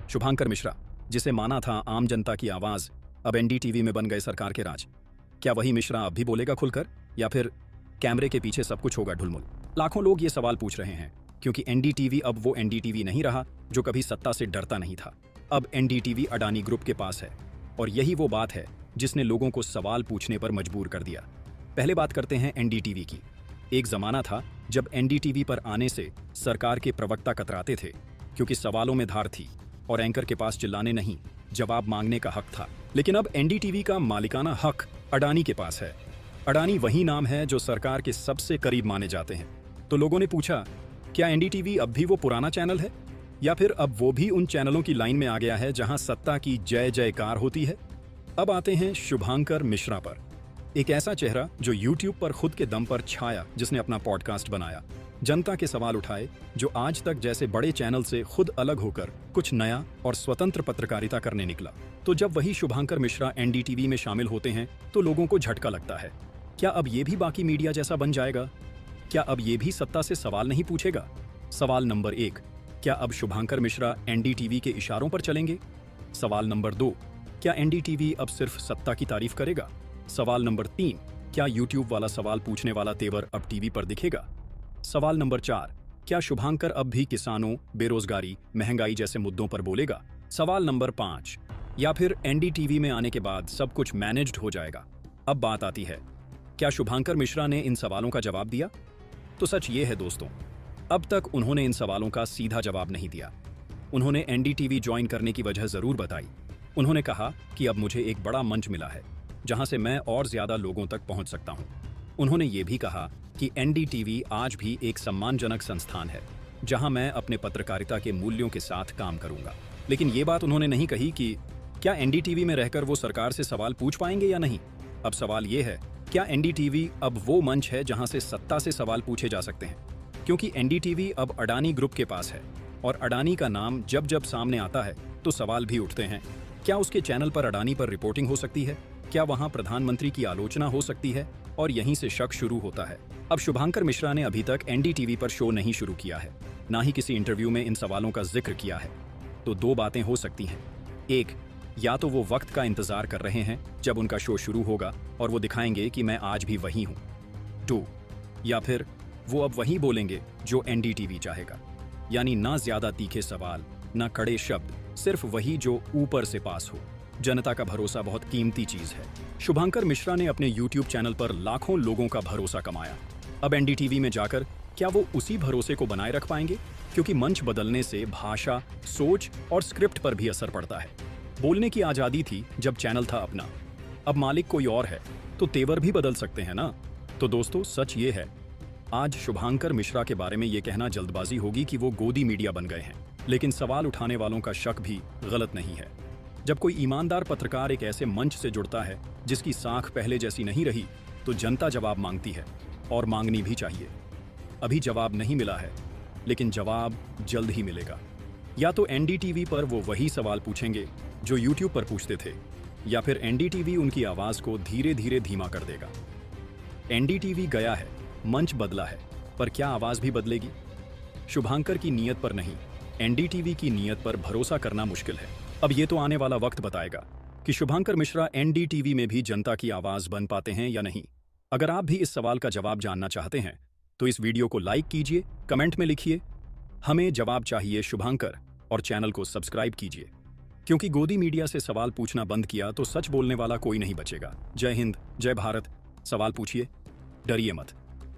शुभांकर मिश्रा, जिसे माना था आम जनता की आवाज, अब एनडीटीवी में बन गए सरकार के राज। क्या वही मिश्रा अब भी बोलेगा खुलकर, या फिर कैमरे के पीछे सब कुछ होगा ढुलमुल? लाखों लोग ये सवाल पूछ रहे हैं, क्योंकि एनडीटीवी अब वो एनडीटीवी नहीं रहा जो कभी सत्ता से डरता नहीं था। अब एनडीटीवी अडानी ग्रुप के पास है, और यही वो बात है जिसने लोगों को सवाल पूछने पर मजबूर कर दिया। पहले बात करते हैं एनडीटीवी की। एक जमाना था जब एनडीटीवी पर आने से सरकार के प्रवक्ता कतराते थे, क्योंकि सवालों में धार थी और एंकर के पास चिल्लाने नहीं, जवाब मांगने का हक था। लेकिन अब एनडीटीवी का मालिकाना हक अडानी के पास है। अडानी वही नाम है जो सरकार के सबसे करीब माने जाते हैं। तो लोगों ने पूछा, क्या एनडीटीवी अब भी वो पुराना चैनल है, या फिर अब वो भी उन चैनलों की लाइन में आ गया है जहां सत्ता की जय जयकार होती है? अब आते हैं शुभांकर मिश्रा पर। एक ऐसा चेहरा जो यूट्यूब पर खुद के दम पर छाया, जिसने अपना पॉडकास्ट बनाया, जनता के सवाल उठाए, जो आज तक जैसे बड़े चैनल से खुद अलग होकर कुछ नया और स्वतंत्र पत्रकारिता करने निकला। तो जब वही शुभांकर मिश्रा एनडीटीवी में शामिल होते हैं तो लोगों को झटका लगता है। क्या अब ये भी बाकी मीडिया जैसा बन जाएगा? क्या अब ये भी सत्ता से सवाल नहीं पूछेगा? सवाल नंबर 1, क्या अब शुभांकर मिश्रा एनडीटीवी के इशारों पर चलेंगे? सवाल नंबर 2, क्या एनडीटीवी अब सिर्फ सत्ता की तारीफ करेगा? सवाल नंबर 3, क्या यूट्यूब वाला सवाल पूछने वाला तेवर अब टीवी पर दिखेगा? सवाल नंबर 4, क्या शुभांकर अब भी किसानों, बेरोजगारी, महंगाई जैसे मुद्दों पर बोलेगा? सवाल नंबर 5, या फिर एनडीटीवी में आने के बाद सब कुछ मैनेज्ड हो जाएगा? अब बात आती है, क्या शुभांकर मिश्रा ने इन सवालों का जवाब दिया? तो सच ये है दोस्तों, अब तक उन्होंने इन सवालों का सीधा जवाब नहीं दिया। उन्होंने एनडीटीवी ज्वाइन करने की वजह जरूर बताई। उन्होंने कहा कि अब मुझे एक बड़ा मंच मिला है जहां से मैं और ज्यादा लोगों तक पहुंच सकता हूं। उन्होंने ये भी कहा कि एनडीटीवी आज भी एक सम्मानजनक संस्थान है जहां मैं अपने पत्रकारिता के मूल्यों के साथ काम करूंगा। लेकिन ये बात उन्होंने नहीं कही कि क्या एनडीटीवी में रहकर वो सरकार से सवाल पूछ पाएंगे या नहीं। अब सवाल ये है, क्या एनडीटीवी अब वो मंच है जहां से सत्ता से सवाल पूछे जा सकते हैं? क्योंकि एनडीटीवी अब अडानी ग्रुप के पास है, और अडानी का नाम जब जब सामने आता है तो सवाल भी उठते हैं। क्या उसके चैनल पर अडानी पर रिपोर्टिंग हो सकती है? क्या वहां प्रधानमंत्री की आलोचना हो सकती है? और यहीं से शक शुरू होता है। अब शुभांकर मिश्रा ने अभी तक एनडीटीवी पर शो नहीं शुरू किया है, ना ही किसी इंटरव्यू में इन सवालों का जिक्र किया है। तो दो बातें हो सकती हैं। एक, या तो वो वक्त का इंतजार कर रहे हैं जब उनका शो शुरू होगा और वो दिखाएंगे कि मैं आज भी वही हूं। 2, या फिर वो अब वही बोलेंगे जो एनडीटीवी चाहेगा, यानी ना ज्यादा तीखे सवाल, ना कड़े शब्द, सिर्फ वही जो ऊपर से पास हो। जनता का भरोसा बहुत कीमती चीज है। शुभांकर मिश्रा ने अपने यूट्यूब चैनल पर लाखों लोगों का भरोसा कमाया। अब एनडीटीवी में जाकर क्या वो उसी भरोसे को बनाए रख पाएंगे? क्योंकि मंच बदलने से भाषा, सोच और स्क्रिप्ट पर भी असर पड़ता है। बोलने की आजादी थी जब चैनल था अपना, अब मालिक कोई और है तो तेवर भी बदल सकते हैं ना। तो दोस्तों, सच ये है, आज शुभांकर मिश्रा के बारे में ये कहना जल्दबाजी होगी कि वो गोदी मीडिया बन गए हैं, लेकिन सवाल उठाने वालों का शक भी गलत नहीं है। जब कोई ईमानदार पत्रकार एक ऐसे मंच से जुड़ता है जिसकी साख पहले जैसी नहीं रही, तो जनता जवाब मांगती है, और मांगनी भी चाहिए। अभी जवाब नहीं मिला है, लेकिन जवाब जल्द ही मिलेगा। या तो एनडीटीवी पर वो वही सवाल पूछेंगे जो यूट्यूब पर पूछते थे, या फिर एनडीटीवी उनकी आवाज को धीरे धीरे धीमा कर देगा। एनडीटीवी गया है, मंच बदला है, पर क्या आवाज भी बदलेगी? शुभांकर की नीयत पर नहीं, एनडीटीवी की नीयत पर भरोसा करना मुश्किल है। अब ये तो आने वाला वक्त बताएगा कि शुभांकर मिश्रा एनडीटीवी में भी जनता की आवाज बन पाते हैं या नहीं। अगर आप भी इस सवाल का जवाब जानना चाहते हैं तो इस वीडियो को लाइक कीजिए, कमेंट में लिखिए, हमें जवाब चाहिए शुभांकर, और चैनल को सब्सक्राइब कीजिए। क्योंकि गोदी मीडिया से सवाल पूछना बंद किया तो सच बोलने वाला कोई नहीं बचेगा। जय हिंद, जय भारत। सवाल पूछिए, डरिए मत।